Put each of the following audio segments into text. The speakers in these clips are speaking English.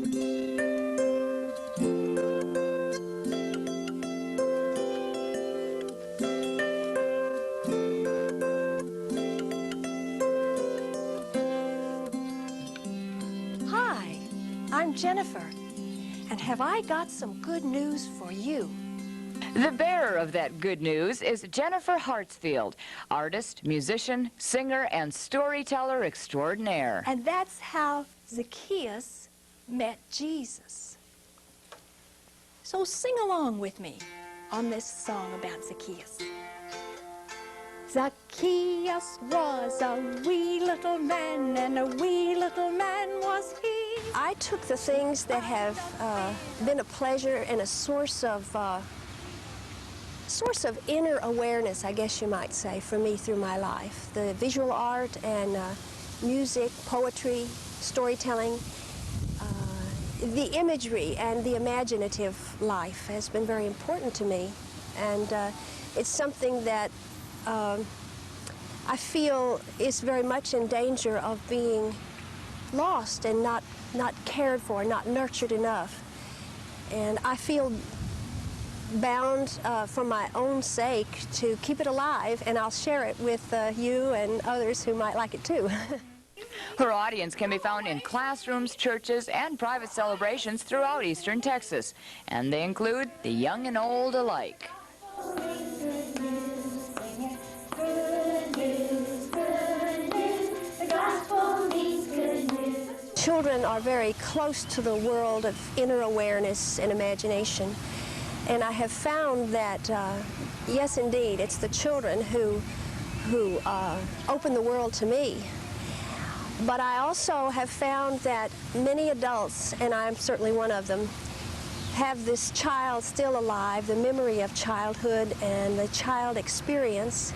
Hi, I'm Jenifer, and have I got some good news for you? The bearer of that good news is Jenifer Hartsfield, artist, musician, singer, and storyteller extraordinaire. And that's how Zacchaeus met Jesus. So sing along with me on this song about Zacchaeus. Zacchaeus was a wee little man, and a wee little man was he. I took the things that have been a pleasure and a source of inner awareness, I guess you might say, for me through my life. The visual art and music, poetry, storytelling, the imagery and the imaginative life has been very important to me. And it's something that I feel is very much in danger of being lost and not cared for, not nurtured enough. And I feel bound for my own sake to keep it alive, and I'll share it with you and others who might like it too. Her audience can be found in classrooms, churches, and private celebrations throughout eastern Texas, and they include the young and old alike. Children are very close to the world of inner awareness and imagination. And I have found that, yes, indeed, it's the children who open the world to me. But I also have found that many adults, and I'm certainly one of them, have this child still alive, the memory of childhood and the child experience.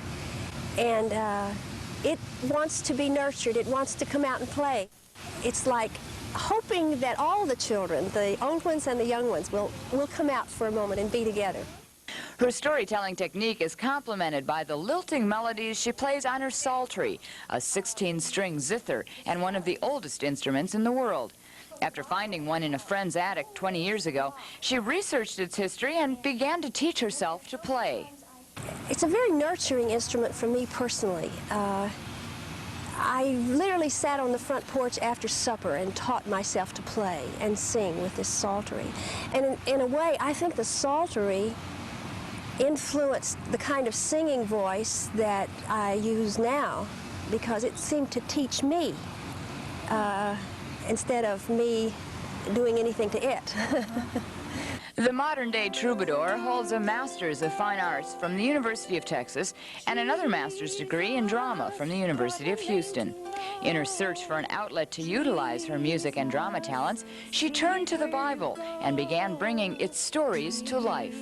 And it wants to be nurtured. It wants to come out and play. It's like hoping that all the children, the old ones and the young ones, will come out for a moment and be together. Her storytelling technique is complemented by the lilting melodies she plays on her psaltery, a 16-string zither and one of the oldest instruments in the world. After finding one in a friend's attic 20 years ago, she researched its history and began to teach herself to play. It's a very nurturing instrument for me personally. I literally sat on the front porch after supper and taught myself to play and sing with this psaltery. And in a way, I think the psaltery influenced the kind of singing voice that I use now, because it seemed to teach me instead of me doing anything to it. The modern-day troubadour holds a Master's of Fine Arts from the University of Texas and another master's degree in drama from the University of Houston. In her search for an outlet to utilize her music and drama talents, she turned to the Bible and began bringing its stories to life.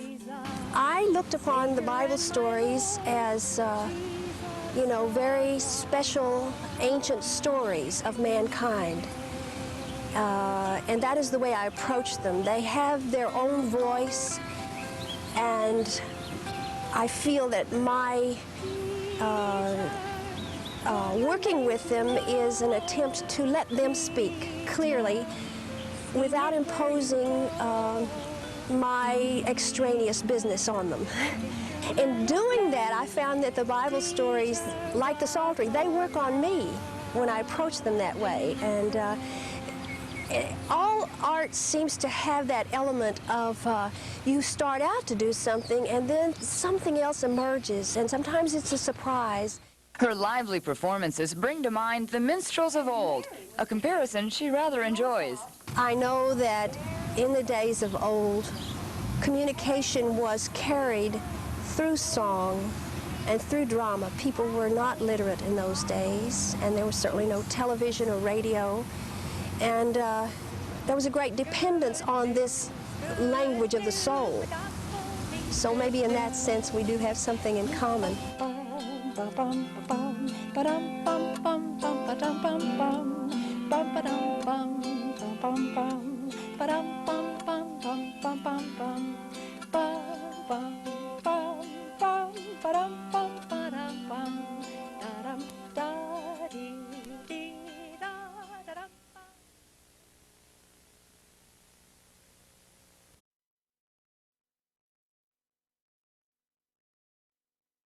I looked upon the Bible stories as, you know, very special ancient stories of mankind. And that is the way I approach them. They have their own voice, and I feel that my working with them is an attempt to let them speak clearly without imposing my extraneous business on them. In doing that, I found that the Bible stories, like the psaltery, they work on me when I approach them that way. And all art seems to have that element of you start out to do something and then something else emerges, and sometimes it's a surprise. Her lively performances bring to mind the minstrels of old, a comparison she rather enjoys. I know that in the days of old, communication was carried through song and through drama. People were not literate in those days, and there was certainly no television or radio. And there was a great dependence on this language of the soul. So maybe in that sense we do have something in common.